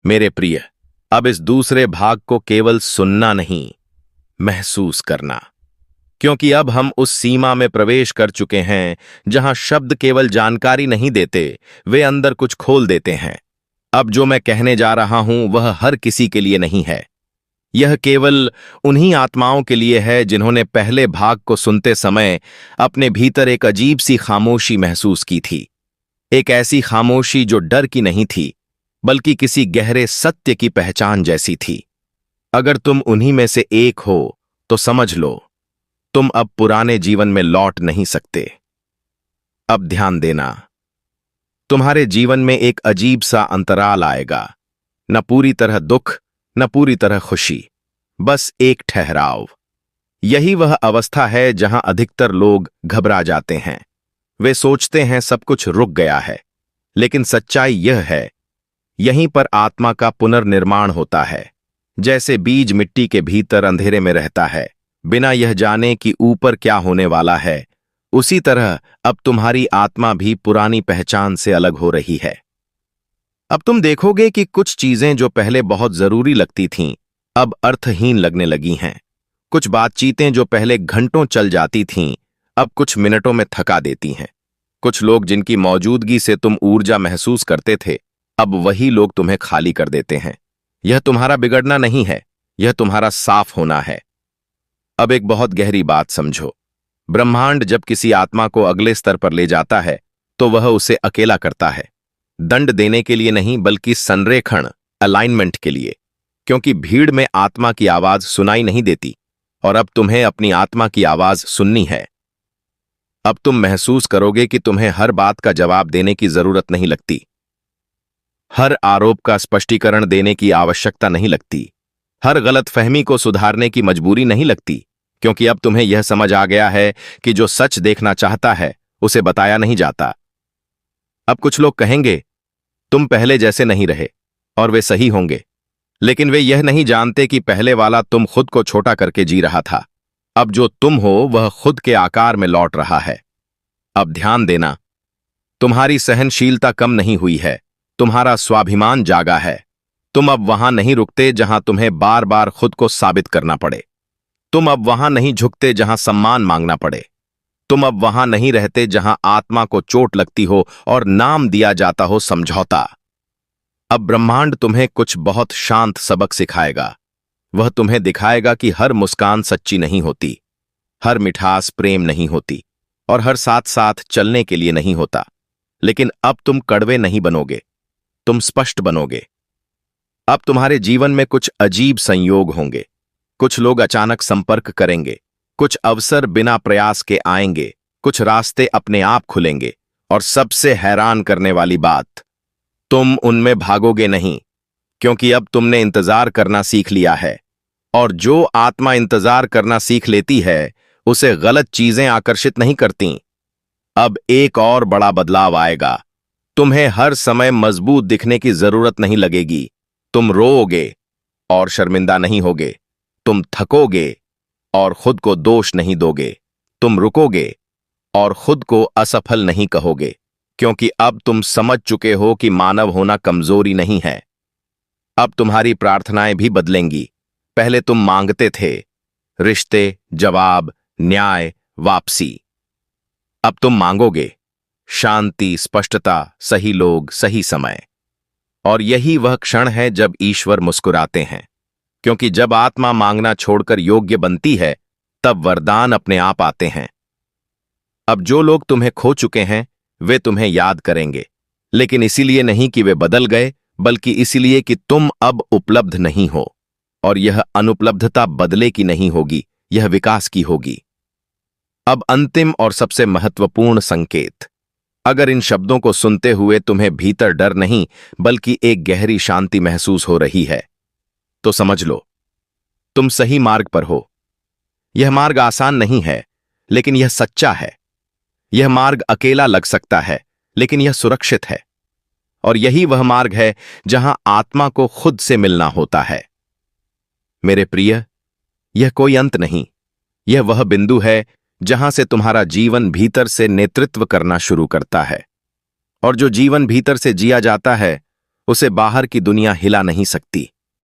मेरे प्रिय, अब इस दूसरे भाग को केवल सुनना नहीं, महसूस करना, क्योंकि अब हम उस सीमा में प्रवेश कर चुके हैं जहां शब्द केवल जानकारी नहीं देते, वे अंदर कुछ खोल देते हैं। अब जो मैं कहने जा रहा हूं वह हर किसी के लिए नहीं है। यह केवल उन्हीं आत्माओं के लिए है जिन्होंने पहले भाग को सुनते समय अपने भीतर एक अजीब सी खामोशी महसूस की थी। एक ऐसी खामोशी जो डर की नहीं थी, बल्कि किसी गहरे सत्य की पहचान जैसी थी। अगर तुम उन्हीं में से एक हो तो समझ लो, तुम अब पुराने जीवन में लौट नहीं सकते। अब ध्यान देना, तुम्हारे जीवन में एक अजीब सा अंतराल आएगा, न पूरी तरह दुख न पूरी तरह खुशी, बस एक ठहराव। यही वह अवस्था है जहां अधिकतर लोग घबरा जाते हैं। वे सोचते हैं सब कुछ रुक गया है, लेकिन सच्चाई यह है, यहीं पर आत्मा का पुनर्निर्माण होता है। जैसे बीज मिट्टी के भीतर अंधेरे में रहता है, बिना यह जाने कि ऊपर क्या होने वाला है, उसी तरह अब तुम्हारी आत्मा भी पुरानी पहचान से अलग हो रही है। अब तुम देखोगे कि कुछ चीजें जो पहले बहुत जरूरी लगती थीं, अब अर्थहीन लगने लगी हैं। कुछ बातचीतें जो पहले घंटों चल जाती थीं, अब कुछ मिनटों में थका देती हैं। कुछ लोग जिनकी मौजूदगी से तुम ऊर्जा महसूस करते थे, अब वही लोग तुम्हें खाली कर देते हैं। यह तुम्हारा बिगड़ना नहीं है, यह तुम्हारा साफ होना है। अब एक बहुत गहरी बात समझो, ब्रह्मांड जब किसी आत्मा को अगले स्तर पर ले जाता है तो वह उसे अकेला करता है, दंड देने के लिए नहीं, बल्कि संरेखण, अलाइनमेंट के लिए। क्योंकि भीड़ में आत्मा की आवाज सुनाई नहीं देती, और अब तुम्हें अपनी आत्मा की आवाज सुननी है। अब तुम महसूस करोगे कि तुम्हें हर बात का जवाब देने की जरूरत नहीं लगती, हर आरोप का स्पष्टीकरण देने की आवश्यकता नहीं लगती, हर गलतफहमी को सुधारने की मजबूरी नहीं लगती, क्योंकि अब तुम्हें यह समझ आ गया है कि जो सच देखना चाहता है उसे बताया नहीं जाता। अब कुछ लोग कहेंगे, तुम पहले जैसे नहीं रहे, और वे सही होंगे, लेकिन वे यह नहीं जानते कि पहले वाला तुम खुद को छोटा करके जी रहा था। अब जो तुम हो वह खुद के आकार में लौट रहा है। अब ध्यान देना, तुम्हारी सहनशीलता कम नहीं हुई है, तुम्हारा स्वाभिमान जागा है। तुम अब वहां नहीं रुकते जहां तुम्हें बार बार खुद को साबित करना पड़े। तुम अब वहां नहीं झुकते जहां सम्मान मांगना पड़े। तुम अब वहां नहीं रहते जहां आत्मा को चोट लगती हो और नाम दिया जाता हो समझौता। अब ब्रह्मांड तुम्हें कुछ बहुत शांत सबक सिखाएगा। वह तुम्हें दिखाएगा कि हर मुस्कान सच्ची नहीं होती, हर मिठास प्रेम नहीं होती, और हर साथ साथ चलने के लिए नहीं होता। लेकिन अब तुम कड़वे नहीं बनोगे, तुम स्पष्ट बनोगे। अब तुम्हारे जीवन में कुछ अजीब संयोग होंगे। कुछ लोग अचानक संपर्क करेंगे, कुछ अवसर बिना प्रयास के आएंगे, कुछ रास्ते अपने आप खुलेंगे, और सबसे हैरान करने वाली बात, तुम उनमें भागोगे नहीं, क्योंकि अब तुमने इंतजार करना सीख लिया है। और जो आत्मा इंतजार करना सीख लेती है, उसे गलत चीजें आकर्षित नहीं करती। अब एक और बड़ा बदलाव आएगा। तुम्हें हर समय मजबूत दिखने की जरूरत नहीं लगेगी। तुम रोओगे और शर्मिंदा नहीं होगे। तुम थकोगे और खुद को दोष नहीं दोगे। तुम रुकोगे और खुद को असफल नहीं कहोगे, क्योंकि अब तुम समझ चुके हो कि मानव होना कमजोरी नहीं है। अब तुम्हारी प्रार्थनाएं भी बदलेंगी। पहले तुम मांगते थे रिश्ते, जवाब, न्याय, वापसी। अब तुम मांगोगे शांति, स्पष्टता, सही लोग, सही समय। और यही वह क्षण है जब ईश्वर मुस्कुराते हैं, क्योंकि जब आत्मा मांगना छोड़कर योग्य बनती है, तब वरदान अपने आप आते हैं। अब जो लोग तुम्हें खो चुके हैं, वे तुम्हें याद करेंगे, लेकिन इसीलिए नहीं कि वे बदल गए, बल्कि इसलिए कि तुम अब उपलब्ध नहीं हो। और यह अनुपलब्धता बदले की नहीं होगी, यह विकास की होगी। अब अंतिम और सबसे महत्वपूर्ण संकेत, अगर इन शब्दों को सुनते हुए तुम्हें भीतर डर नहीं, बल्कि एक गहरी शांति महसूस हो रही है, तो समझ लो, तुम सही मार्ग पर हो। यह मार्ग आसान नहीं है, लेकिन यह सच्चा है। यह मार्ग अकेला लग सकता है, लेकिन यह सुरक्षित है। और यही वह मार्ग है जहां आत्मा को खुद से मिलना होता है। मेरे प्रिय, यह कोई अंत नहीं, यह वह बिंदु है जहां से तुम्हारा जीवन भीतर से नेतृत्व करना शुरू करता है। और जो जीवन भीतर से जिया जाता है, उसे बाहर की दुनिया हिला नहीं सकती।